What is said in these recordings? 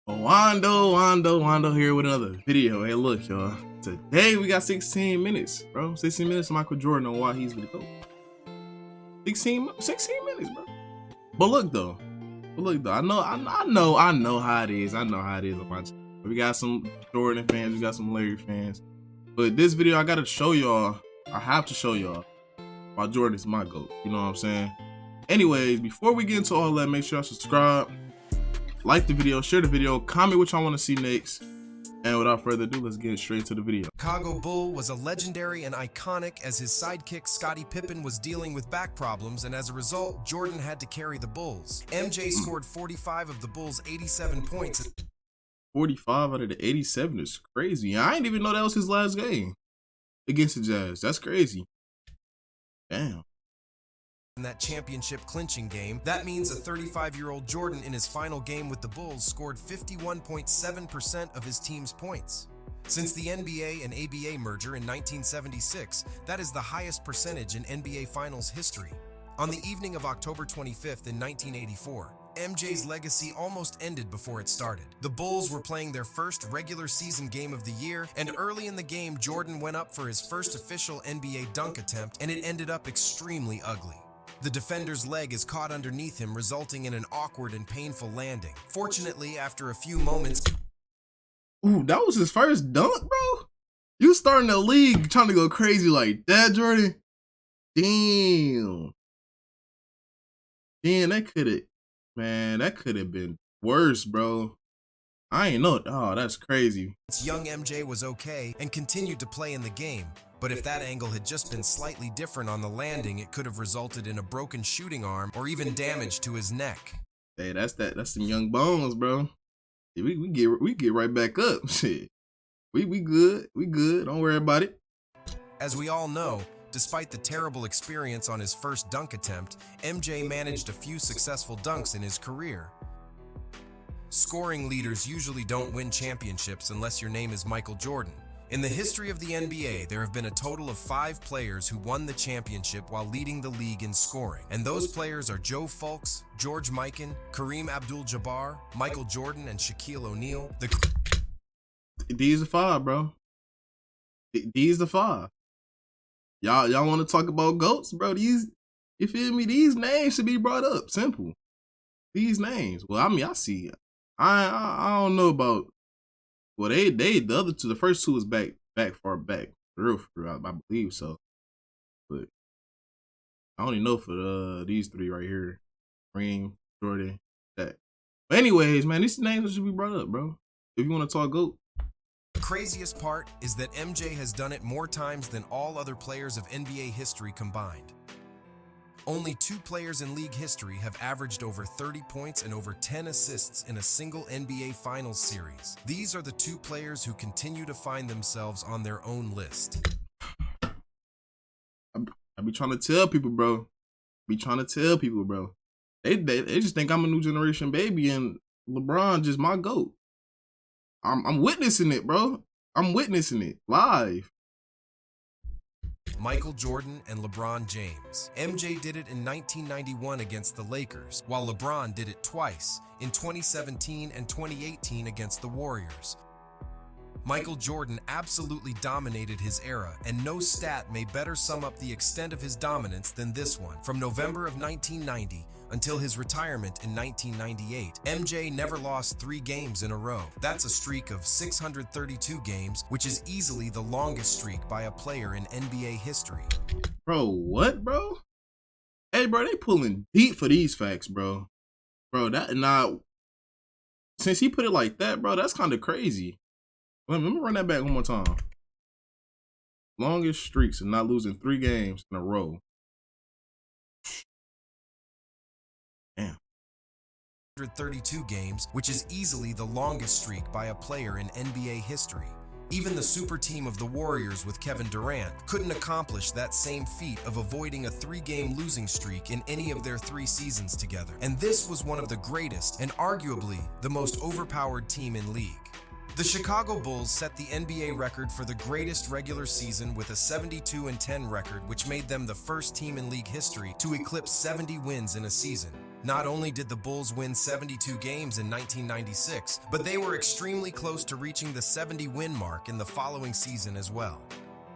Wando here with another video. Hey, look, y'all. Today we got 16 minutes, bro. 16 minutes of Michael Jordan on why he's the GOAT. 16 minutes, bro. But look though, I know how it is. I know how it is on my channel. We got some Jordan fans, we got some Larry fans. But this video, I gotta show y'all. I have to show y'all why Jordan is my GOAT. You know what I'm saying? Anyways, before we get into all that, make sure y'all subscribe, like the video, share the video, comment what y'all want to see next. And without further ado, let's get straight to the video. Chicago Bull was a legendary and iconic as his sidekick Scottie Pippen was dealing with back problems, and as a result, Jordan had to carry the Bulls. MJ scored 45 of the Bulls' 87 points. 45 out of the 87 is crazy. I didn't even know that was his last game against the Jazz. That's crazy. Damn. In that championship clinching game, that means a 35-year-old Jordan in his final game with the Bulls scored 51.7% of his team's points. Since the NBA and ABA merger in 1976, that is the highest percentage in NBA Finals history. On the evening of October 25th in 1984, MJ's legacy almost ended before it started. The Bulls were playing their first regular season game of the year, and early in the game, Jordan went up for his first official NBA dunk attempt, and it ended up extremely ugly. The defender's leg is caught underneath him, resulting in an awkward and painful landing. Fortunately, after a few moments... Ooh, that was his first dunk, bro? You starting the league trying to go crazy like that, Jordan? Damn. Damn, that could have been worse, bro. I ain't know. Oh, that's crazy. Young MJ was okay and continued to play in the game. But if that angle had just been slightly different on the landing, it could have resulted in a broken shooting arm or even damage to his neck. Hey, that's some young bones, bro. We get right back up. Shit. We good. We good. Don't worry about it. As we all know, despite the terrible experience on his first dunk attempt, MJ managed a few successful dunks in his career. Scoring leaders usually don't win championships unless your name is Michael Jordan. In the history of the NBA, there have been a total of 5 players who won the championship while leading the league in scoring. And those players are Joe Fulks, George Mikan, Kareem Abdul-Jabbar, Michael Jordan, and Shaquille O'Neal. These the 5, bro. These the 5. Y'all want to talk about GOATs, bro? You feel me? These names should be brought up. Simple. These names. Well, I mean, I see. I don't know about. Well, the other two, the first two was back far back, for real, I believe so. But I only know for these 3 right here, Kareem, Jordan, that. But anyways, man, these names should be brought up, bro. If you want to talk GOAT. The craziest part is that MJ has done it more times than all other players of NBA history combined. Only 2 players in league history have averaged over 30 points and over 10 assists in a single NBA Finals series. These are the 2 players who continue to find themselves on their own list. I be trying to tell people, bro. They just think I'm a new generation baby and LeBron just my GOAT. I'm witnessing it, bro. I'm witnessing it live. Michael Jordan and LeBron James. MJ did it in 1991 against the Lakers, while LeBron did it twice, in 2017 and 2018 against the Warriors. Michael Jordan absolutely dominated his era, and no stat may better sum up the extent of his dominance than this one. From November of 1990 until his retirement in 1998, MJ never lost 3 games in a row. That's a streak of 632 games, which is easily the longest streak by a player in NBA history. Bro, what, bro? Hey, bro, they pulling deep for these facts, bro. Bro, since he put it like that, bro, that's kind of crazy. Let me run that back one more time. Longest streaks of not losing 3 games in a row. Damn. 132 games, which is easily the longest streak by a player in NBA history. Even the super team of the Warriors with Kevin Durant couldn't accomplish that same feat of avoiding a 3-game losing streak in any of their 3 seasons together. And this was one of the greatest and arguably the most overpowered team in league. The Chicago Bulls set the NBA record for the greatest regular season with a 72-10 record, which made them the first team in league history to eclipse 70 wins in a season. Not only did the Bulls win 72 games in 1996, but they were extremely close to reaching the 70-win mark in the following season as well.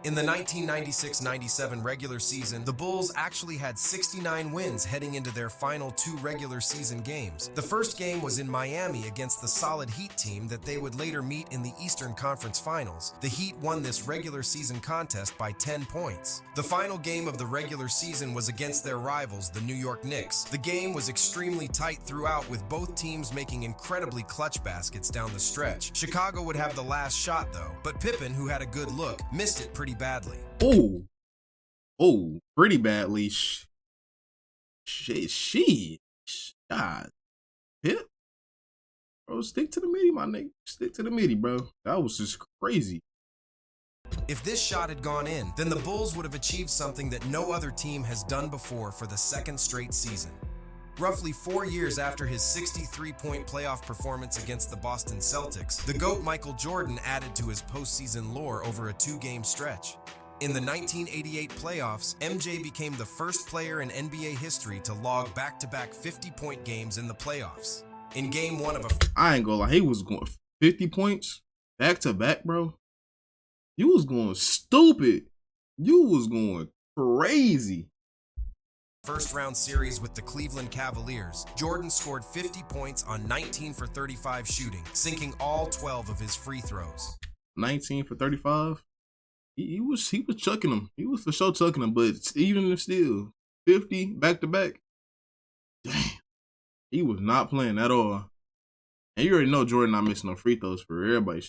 In the 1996-97 regular season, the Bulls actually had 69 wins heading into their final 2 regular season games. The first game was in Miami against the solid Heat team that they would later meet in the Eastern Conference Finals. The Heat won this regular season contest by 10 points. The final game of the regular season was against their rivals, the New York Knicks. The game was extremely tight throughout, with both teams making incredibly clutch baskets down the stretch. Chicago would have the last shot though, but Pippen, who had a good look, missed it pretty badly. Pretty badly. God, Pip, bro, stick to the midi, my nigga. Stick to the midi, bro. That was just crazy. If this shot had gone in, then the Bulls would have achieved something that no other team has done before for the second straight season. Roughly 4 years after his 63-point playoff performance against the Boston Celtics, the GOAT Michael Jordan added to his postseason lore over a 2-game stretch. In the 1988 playoffs, MJ became the first player in NBA history to log back-to-back 50-point games in the playoffs. In Game 1 of a... I ain't gonna lie, he was going 50 points back-to-back, bro. You was going stupid. You was going crazy. First-round series with the Cleveland Cavaliers, Jordan scored 50 points on 19 for 35 shooting, sinking all 12 of his free throws. 19 for 35? He was chucking them. He was for sure chucking them, but even if still, 50 back-to-back, damn, he was not playing at all. And you already know Jordan not missing no free throws for everybody.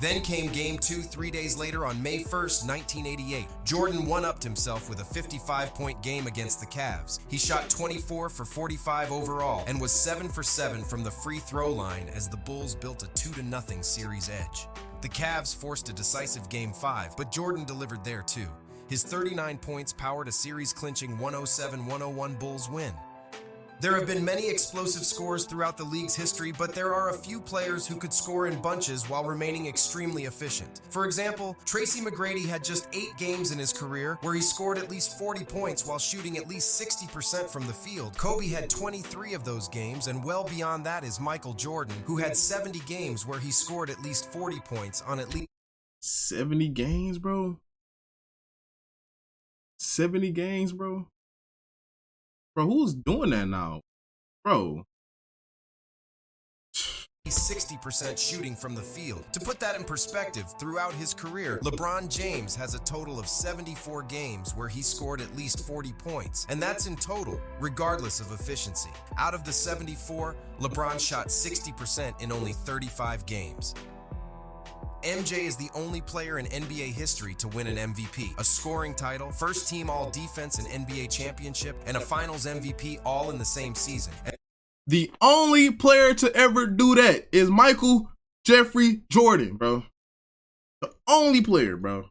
Then came Game 2 3 days later on May 1st, 1988. Jordan one-upped himself with a 55-point game against the Cavs. He shot 24 for 45 overall and was 7 for 7 from the free throw line as the Bulls built a 2-0 series edge. The Cavs forced a decisive Game 5, but Jordan delivered there too. His 39 points powered a series-clinching 107-101 Bulls win. There have been many explosive scores throughout the league's history, but there are a few players who could score in bunches while remaining extremely efficient. For example, Tracy McGrady had just 8 games in his career where he scored at least 40 points while shooting at least 60% from the field. Kobe had 23 of those games, and well beyond that is Michael Jordan, who had 70 games where he scored at least 40 points on at least 70 games, bro. 70 games, bro. Bro, who's doing that now? Bro. 60% shooting from the field. To put that in perspective, throughout his career, LeBron James has a total of 74 games where he scored at least 40 points, and that's in total, regardless of efficiency. Out of the 74, LeBron shot 60% in only 35 games. MJ is the only player in NBA history to win an MVP, a scoring title, first team all-defense and NBA championship, and a finals MVP all in the same season. The only player to ever do that is Michael Jeffrey Jordan, bro. The only player, bro.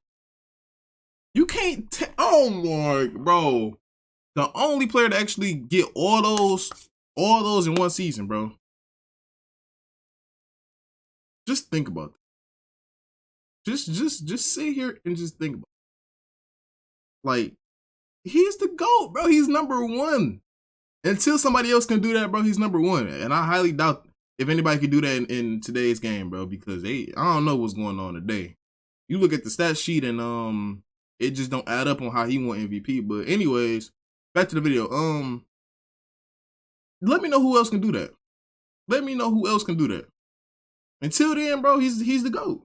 You can't oh my, bro. The only player to actually get all those in one season, bro. Just think about that. Just sit here and just think about it. Like, he's the GOAT, bro. He's number 1. Until somebody else can do that, bro, he's number 1. And I highly doubt if anybody could do that in today's game, bro, because I don't know what's going on today. You look at the stat sheet and it just don't add up on how he won MVP. But anyways, back to the video. Let me know who else can do that. Let me know who else can do that. Until then, bro, he's the GOAT.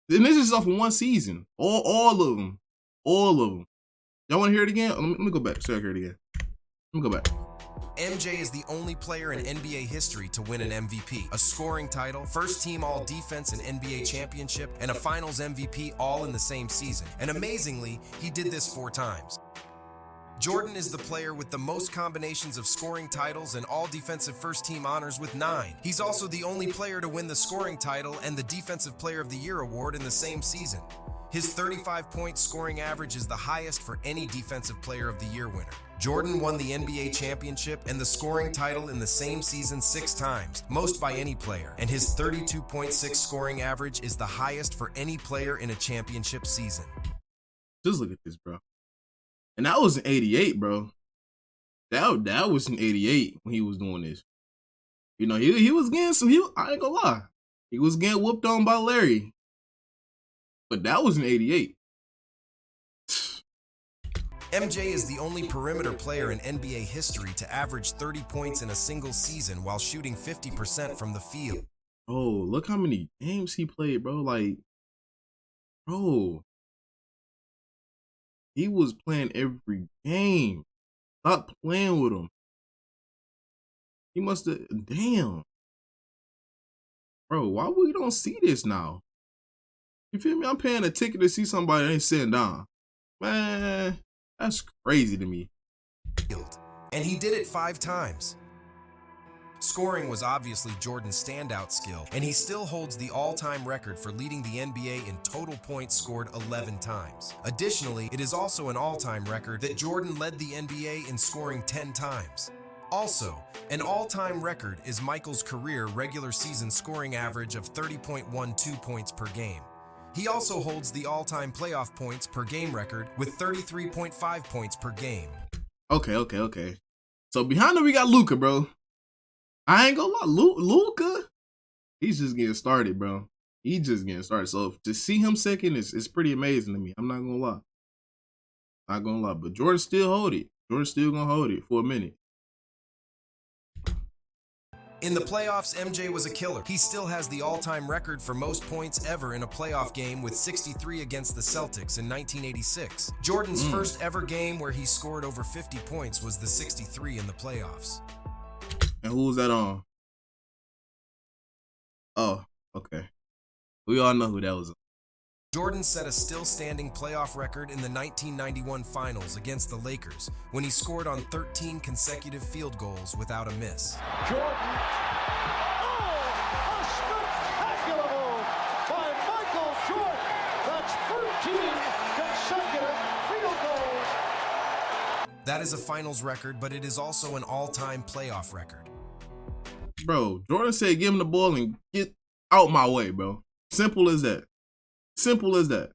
And this is off of one season. All of them. All of them. Y'all want to hear it again? Let me go back so I can hear it again. Let me go back. MJ is the only player in NBA history to win an MVP, a scoring title, first team all-defense and NBA championship, and a finals MVP all in the same season. And amazingly, he did this 4 times. Jordan is the player with the most combinations of scoring titles and all defensive first-team honors with 9. He's also the only player to win the scoring title and the Defensive Player of the Year award in the same season. His 35-point scoring average is the highest for any Defensive Player of the Year winner. Jordan won the NBA championship and the scoring title in the same season 6 times, most by any player, and his 32.6 scoring average is the highest for any player in a championship season. Just look at this, bro. And that was in 88, bro. That was in 88 when he was doing this. You know, he was getting some, I ain't gonna lie. He was getting whooped on by Larry. But that was in 88. MJ is the only perimeter player in NBA history to average 30 points in a single season while shooting 50% from the field. Oh, look how many games he played, bro. Like, bro. He was playing every game. Stop playing with him. He must have, damn. Bro, why we don't see this now? You feel me? I'm paying a ticket to see somebody that ain't sitting down. Man, that's crazy to me. And he did it 5 times. Scoring was obviously Jordan's standout skill, and he still holds the all-time record for leading the NBA in total points scored 11 times. Additionally, it is also an all-time record that Jordan led the NBA in scoring 10 times. Also, an all-time record is Michael's career regular season scoring average of 30.12 points per game. He also holds the all-time playoff points per game record with 33.5 points per game. Okay. So behind him we got Luka, bro. I ain't gonna lie, Luka, he's just getting started, bro. He's just getting started. So to see him second is pretty amazing to me. I'm not gonna lie. But Jordan still hold it. Jordan's still gonna hold it for a minute. In the playoffs, MJ was a killer. He still has the all-time record for most points ever in a playoff game with 63 against the Celtics in 1986. Jordan's first ever game where he scored over 50 points was the 63 in the playoffs. And who was that on? Oh, okay. We all know who that was on. Jordan set a still-standing playoff record in the 1991 Finals against the Lakers when he scored on 13 consecutive field goals without a miss. Jordan. Oh, a spectacular move by Michael Jordan. That's 13 consecutive field goals. That is a Finals record, but it is also an all-time playoff record. Bro, Jordan said give him the ball and get out my way, bro. Simple as that. Simple as that.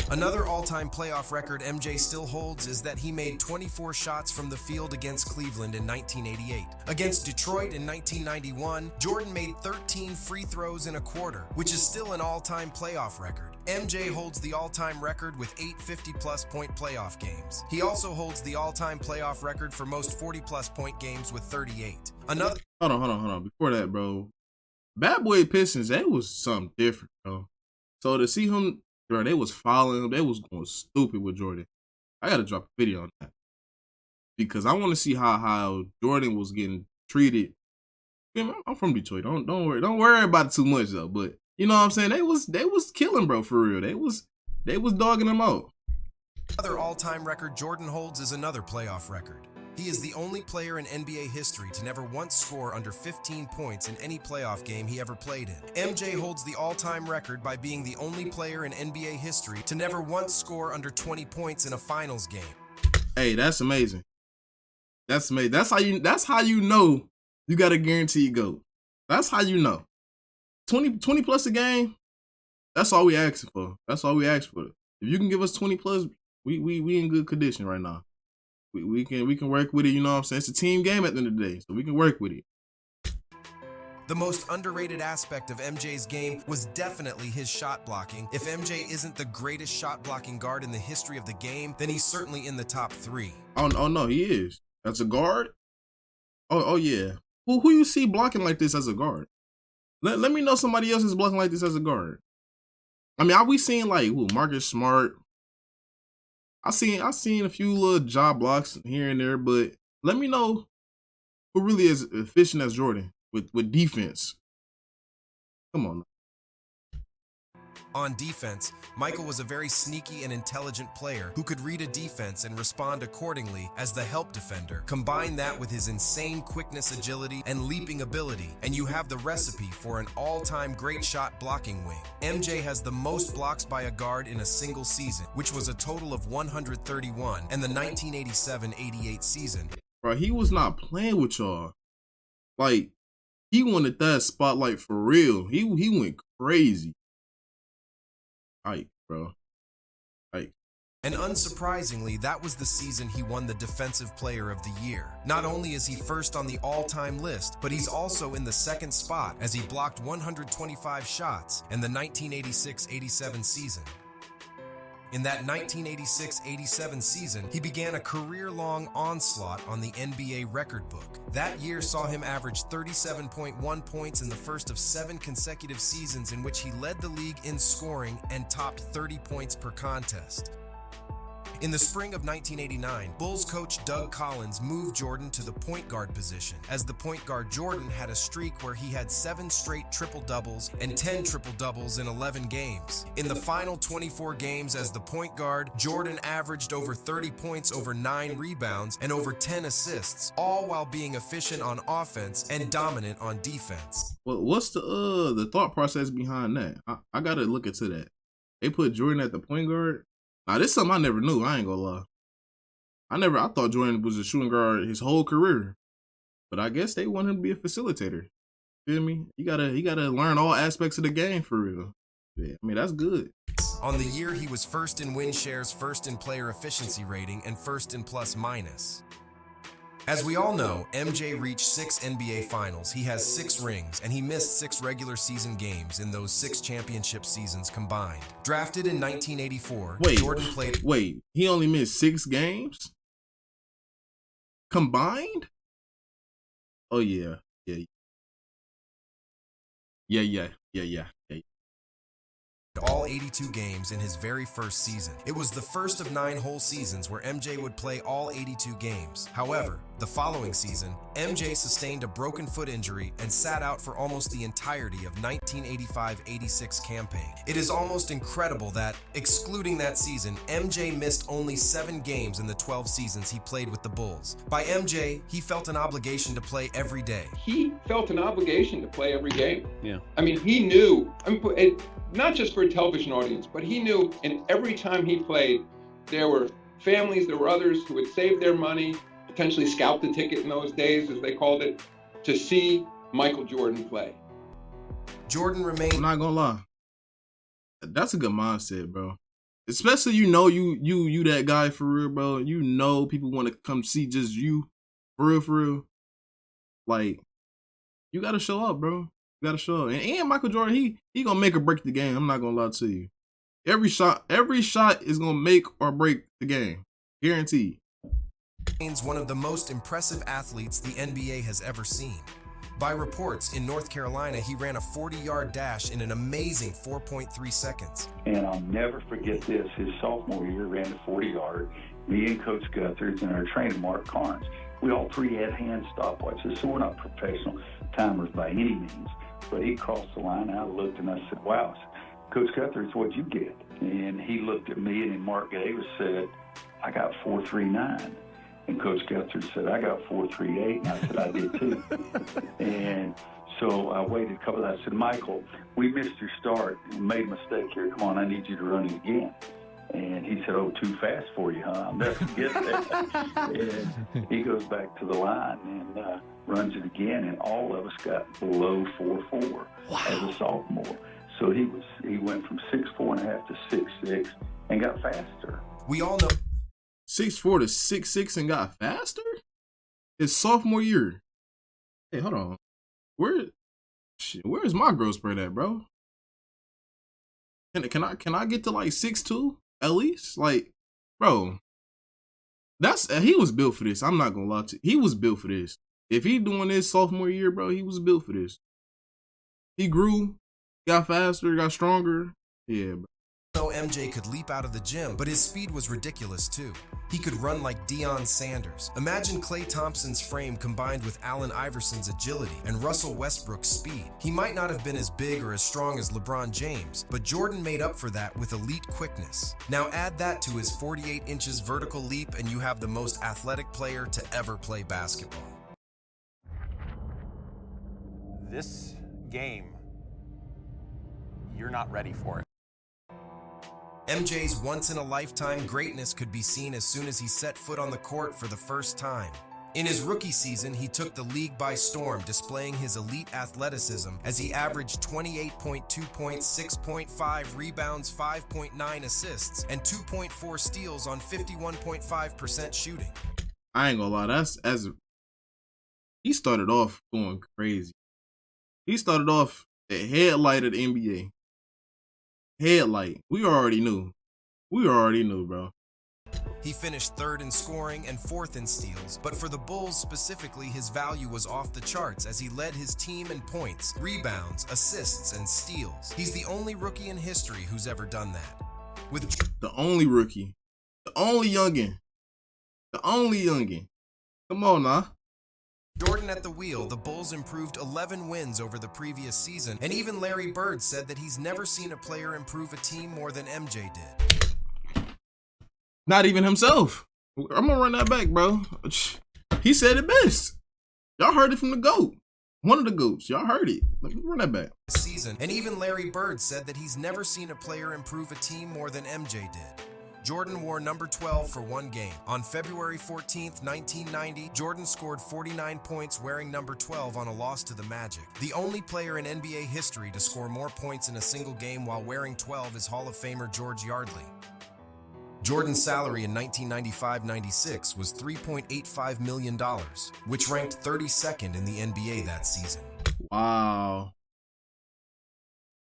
Another all-time playoff record MJ still holds is that he made 24 shots from the field against Cleveland in 1988. Against Detroit in 1991, Jordan made 13 free throws in a quarter, which is still an all-time playoff record. MJ holds the all-time record with 8 50-plus point playoff games. He also holds the all-time playoff record for most 40-plus point games with 38. Another. Hold on. Before that, bro. Bad Boy Pistons, that was something different, bro. So to see him, bro, they was following him. They was going stupid with Jordan. I got to drop a video on that. Because I want to see how Jordan was getting treated. I'm from Detroit. Don't worry about it too much, though. But you know what I'm saying? They was killing, bro, for real. They was dogging him out. Another all-time record Jordan holds is another playoff record. He is the only player in NBA history to never once score under 15 points in any playoff game he ever played in. MJ holds the all-time record by being the only player in NBA history to never once score under 20 points in a finals game. Hey, that's amazing. That's amazing. That's how you know you got a guaranteed GOAT. That's how you know. 20 plus a game, that's all we asking for. That's all we ask for. If you can give us 20 plus, we in good condition right now. We can work with it, you know what I'm saying? It's a team game at the end of the day, so we can work with it. The most underrated aspect of MJ's game was definitely his shot blocking. If MJ isn't the greatest shot blocking guard in the history of the game, then he's certainly in the top 3. Oh no, he is. As a guard? Oh yeah. Who you see blocking like this as a guard? Let me know somebody else is blocking like this as a guard. I mean, are we seeing like Marcus Smart? I seen a few little job blocks here and there, but let me know who really is efficient as Jordan with defense. Come on. On defense, Michael was a very sneaky and intelligent player who could read a defense and respond accordingly as the help defender. Combine that with his insane quickness, agility, and leaping ability, and you have the recipe for an all-time great shot blocking wing. MJ has the most blocks by a guard in a single season, which was a total of 131, and the 1987-88 season. Bro, he was not playing with y'all. Like, he wanted that spotlight for real. He went crazy. Ike, bro. Ike. And unsurprisingly, that was the season he won the Defensive Player of the Year. Not only is he first on the all-time list, but he's also in the second spot as he blocked 125 shots in the 1986-87 season. In that 1986-87 season, he began a career-long onslaught on the NBA record book. That year saw him average 37.1 points in the first of 7 consecutive seasons in which he led the league in scoring and topped 30 points per contest. In the spring of 1989, Bulls coach Doug Collins moved Jordan to the point guard position, as the point guard Jordan had a streak where he had 7 straight triple-doubles and 10 triple-doubles in 11 games. In the final 24 games as the point guard, Jordan averaged over 30 points, over 9 rebounds, and over 10 assists, all while being efficient on offense and dominant on defense. Well, what's the thought process behind that? I gotta look into that. They put Jordan at the point guard. Now, this is something I never knew. I ain't gonna lie. I thought Jordan was a shooting guard his whole career. But I guess they want him to be a facilitator. Feel me? You gotta learn all aspects of the game for real. Yeah, I mean, that's good. On the year, he was first in win shares, first in player efficiency rating, and first in plus minus. As we all know, MJ reached 6 NBA Finals, he has 6 rings, and he missed 6 regular season games in those 6 championship seasons combined. Drafted in 1984, Jordan played... Wait, he only missed 6 games? Combined? Oh, yeah. Yeah. All 82 games in his very first season. It was the first of 9 whole seasons where MJ would play all 82 games. However, the following season, MJ sustained a broken foot injury and sat out for almost the entirety of 1985-86 campaign. It is almost incredible that, excluding that season, MJ missed only 7 games in the 12 seasons he played with the Bulls. By MJ, he felt an obligation to play every day. He felt an obligation to play every game. Yeah. I mean, he knew, not just for a television audience, but he knew, and every time he played, there were families, there were others who would save their money, potentially scalp the ticket in those days, as they called it, to see Michael Jordan play. Jordan remained... I'm not gonna lie. That's a good mindset, bro. Especially, you that guy for real, bro. You know people want to come see just you. For real. Like, you gotta show up, bro. You gotta show up. And Michael Jordan, he gonna make or break the game. I'm not gonna lie to you. Every shot is gonna make or break the game. Guaranteed. One of the most impressive athletes the NBA has ever seen. By reports, in North Carolina, he ran a 40-yard dash in an amazing 4.3 seconds. And I'll never forget this. His sophomore year, ran the 40-yard. Me and Coach Guthridge and our trainer, Mark Carnes, we all 3 had hand stopwatches, so we're not professional timers by any means. But he crossed the line, I looked, and I said, wow. Coach Guthridge, what'd you get? And he looked at me, and then Mark Davis said, I got 4.39. And Coach Guthridge said, I got 4.38, and I said, I did too. And so I waited a couple of, I said, Michael, we missed your start and made a mistake here. Come on, I need you to run it again. And he said, oh, too fast for you, huh? I'll never forget that. And he goes back to the line and runs it again, and all of us got below 4.4 as a sophomore. So he went from 6'4.5" to 6'6" and got faster. We all know 6'4" to 6'6" and got faster? His sophomore year. Hey, hold on. Where's my growth spurt at, bro? Can I get to like 6'2" at least? Like, bro, he was built for this. I'm not gonna lie to you. He was built for this. If he doing this sophomore year, bro, he was built for this. He grew, got faster, got stronger. Yeah, bro. Though MJ could leap out of the gym, but his speed was ridiculous too. He could run like Deion Sanders. Imagine Klay Thompson's frame combined with Allen Iverson's agility and Russell Westbrook's speed. He might not have been as big or as strong as LeBron James, but Jordan made up for that with elite quickness. Now add that to his 48 inches vertical leap and you have the most athletic player to ever play basketball. This game, you're not ready for it. MJ's once-in-a-lifetime greatness could be seen as soon as he set foot on the court for the first time. In his rookie season, he took the league by storm, displaying his elite athleticism as he averaged 28.2 points, 6.5 rebounds, 5.9 assists, and 2.4 steals on 51.5% shooting. I ain't gonna lie, he started off going crazy. He started off the headlight of the NBA. Headlight. We already knew, bro. He finished third in scoring and fourth in steals, but for the Bulls specifically, his value was off the charts as he led his team in points, rebounds, assists, and steals. He's the only rookie in history who's ever done that. With the only rookie, the only youngin'. Come on now. Jordan at the wheel, the Bulls improved 11 wins over the previous season, and even Larry Bird said that he's never seen a player improve a team more than MJ did. Not even himself. I'm gonna run that back, bro. He said it best. Y'all heard it from the GOAT. One of the GOATs. Y'all heard it. Let me run that back. Season, and even Larry Bird said that he's never seen a player improve a team more than MJ did. Jordan wore number 12 for one game. On February 14th, 1990, Jordan scored 49 points wearing number 12 on a loss to the Magic. The only player in NBA history to score more points in a single game while wearing 12 is Hall of Famer George Yardley. Jordan's salary in 1995-96 was $3.85 million, which ranked 32nd in the NBA that season. Wow.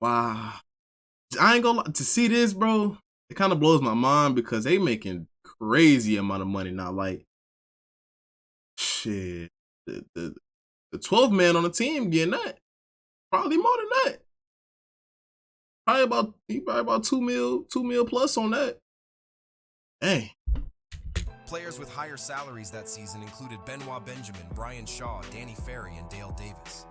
I ain't gonna lie. To see this, bro, it kind of blows my mind because they making crazy amount of money now. Like, shit, the 12th man on the team getting that. Probably more than that. Probably about 2 mil plus on that. Hey. Players with higher salaries that season included Benoit Benjamin, Brian Shaw, Danny Ferry, and Dale Davis.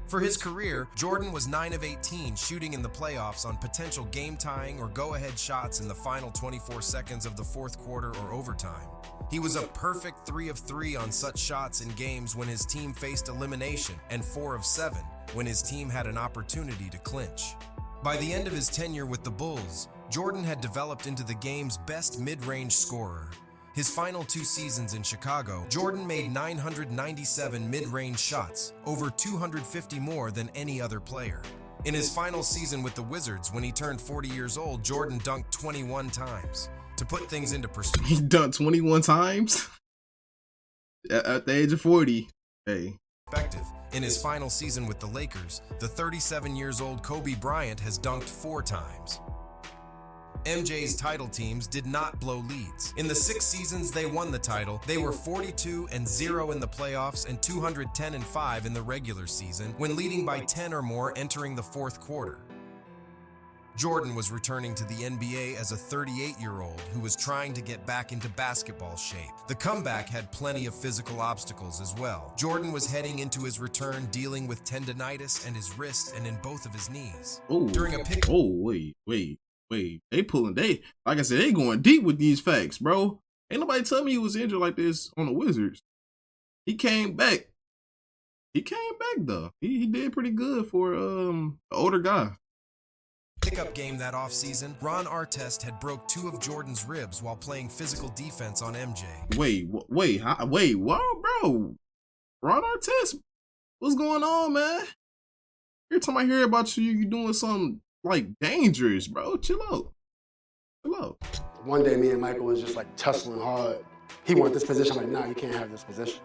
For his career, Jordan was 9 of 18 shooting in the playoffs on potential game-tying or go-ahead shots in the final 24 seconds of the fourth quarter or overtime. He was a perfect 3 of 3 on such shots in games when his team faced elimination and 4 of 7 when his team had an opportunity to clinch. By the end of his tenure with the Bulls, Jordan had developed into the game's best mid-range scorer. His final 2 seasons in Chicago, Jordan made 997 mid-range shots, over 250 more than any other player. In his final season with the Wizards, when he turned 40 years old, Jordan dunked 21 times. To put things into perspective, He dunked 21 times at the age of 40. Hey. In his final season with the Lakers, the 37-years-old Kobe Bryant has dunked 4 times. MJ's title teams did not blow leads. In the 6 seasons they won the title, they were 42-0 in the playoffs and 210-5 in the regular season, when leading by 10 or more entering the fourth quarter. Jordan was returning to the NBA as a 38-year-old who was trying to get back into basketball shape. The comeback had plenty of physical obstacles as well. Jordan was heading into his return dealing with tendonitis in his wrist and in both of his knees. Oh, During a pick. Oh, wait. Like I said, they going deep with these facts, bro. Ain't nobody tell me he was injured like this on the Wizards. He came back. Though. He did pretty good for an older guy. Pickup game that offseason, Ron Artest had broke 2 of Jordan's ribs while playing physical defense on MJ. Wait, what, bro? Ron Artest? What's going on, man? Every time I hear about you doing something like dangerous, bro. Chill out. One day, me and Michael was just like tussling hard. He wanted this position. I'm like, nah, you can't have this position.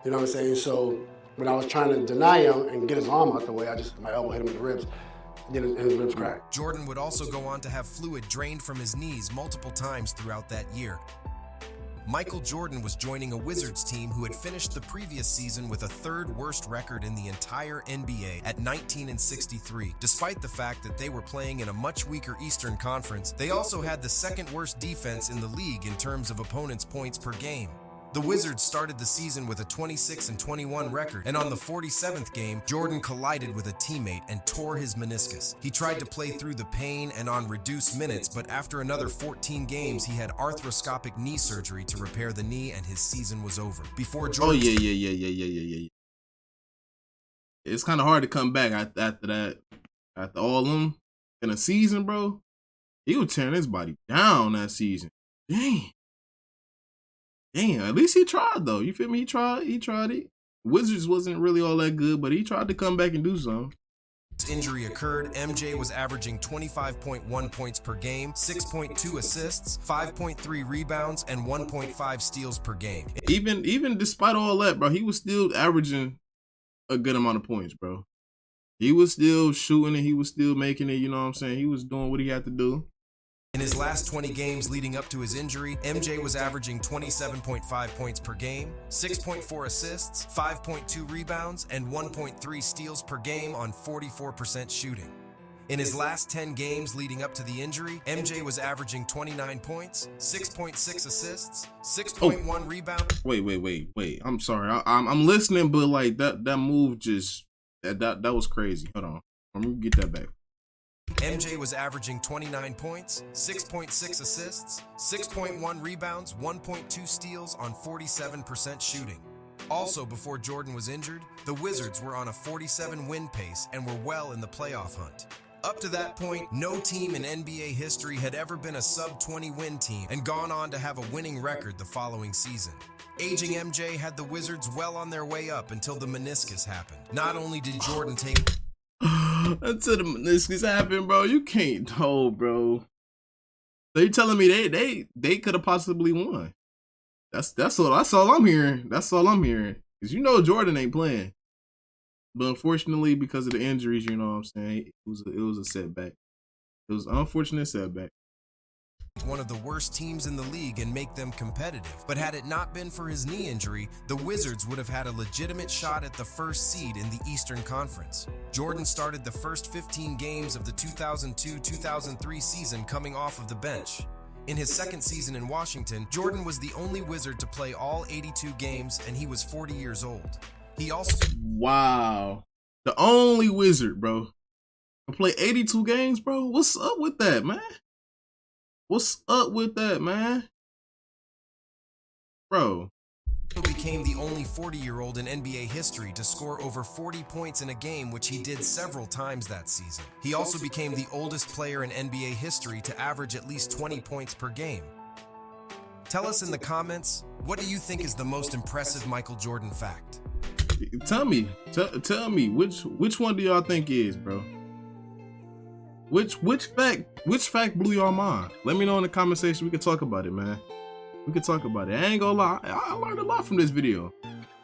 You know what I'm saying? So when I was trying to deny him and get his arm out the way, my elbow hit him in the ribs. And his ribs cracked. Jordan would also go on to have fluid drained from his knees multiple times throughout that year. Michael Jordan was joining a Wizards team who had finished the previous season with a third-worst record in the entire NBA at 19-63. Despite the fact that they were playing in a much weaker Eastern Conference, they also had the second-worst defense in the league in terms of opponents' points per game. The Wizards started the season with a 26-21 record, and on the 47th game, Jordan collided with a teammate and tore his meniscus. He tried to play through the pain and on reduced minutes, but after another 14 games, he had arthroscopic knee surgery to repair the knee, and his season was over. Before Jordan... Oh, yeah. It's kind of hard to come back after that. After all of them in a season, bro. He was tearing his body down that season. Damn, at least he tried though. You feel me? He tried it. Wizards wasn't really all that good, but he tried to come back and do something. Injury occurred, MJ was averaging 25.1 points per game, 6.2 assists, 5.3 rebounds, and 1.5 steals per game. Even despite all that, bro, he was still averaging a good amount of points, bro. He was still shooting it. He was still making it. You know what I'm saying? He was doing what he had to do. In his last 20 games leading up to his injury, MJ was averaging 27.5 points per game, 6.4 assists, 5.2 rebounds, and 1.3 steals per game on 44% shooting. In his last 10 games leading up to the injury, MJ was averaging 29 points, 6.6 assists, 6.1 rebounds. Wait. I'm sorry. I'm listening, but like that move just that was crazy. Hold on. I'm gonna get that back. MJ was averaging 29 points, 6.6 assists, 6.1 rebounds, 1.2 steals on 47% shooting. Also, before Jordan was injured, the Wizards were on a 47-win pace and were well in the playoff hunt. Up to that point, no team in NBA history had ever been a sub-20 win team and gone on to have a winning record the following season. Aging MJ had the Wizards well on their way up until the meniscus happened. Not only did Jordan take... Until the meniscus happened, bro. You can't hold, bro. So you telling me they could have possibly won? That's all I'm hearing. That's all I'm hearing. Cause you know Jordan ain't playing. But unfortunately, because of the injuries, you know what I'm saying, it was a setback. It was an unfortunate setback. One of the worst teams in the league and make them competitive. But had it not been for his knee injury, the Wizards would have had a legitimate shot at the first seed in the Eastern Conference. Jordan started the first 15 games of the 2002-2003 season coming off of the bench. In his second season in Washington, Jordan was the only Wizard to play all 82 games, and he was 40 years old. He also... Wow. The only Wizard, bro. To play 82 games, bro? What's up with that, man? What's up with that, man? Bro. He became the only 40-year-old in NBA history to score over 40 points in a game, which he did several times that season. He also became the oldest player in NBA history to average at least 20 points per game. Tell us in the comments, what do you think is the most impressive Michael Jordan fact? Tell me, which one do y'all think is, bro? Which fact blew your mind? Let me know in the comment section. We can talk about it, man. We can talk about it. I ain't gonna lie, I learned a lot from this video.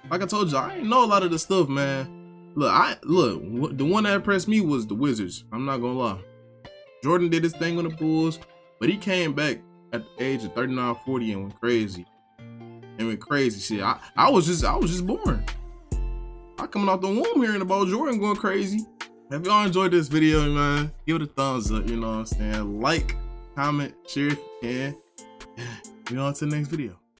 Like I told you, I ain't know a lot of the stuff, man. Look, the one that impressed me was the Wizards. I'm not gonna lie. Jordan did his thing on the Bulls, but he came back at the age of 39, 40 and went crazy. Shit. I was just born. I coming out the womb hearing about Jordan going crazy. If y'all enjoyed this video, man, give it a thumbs up, you know what I'm saying? Like, comment, share if you can. You know, until the next video.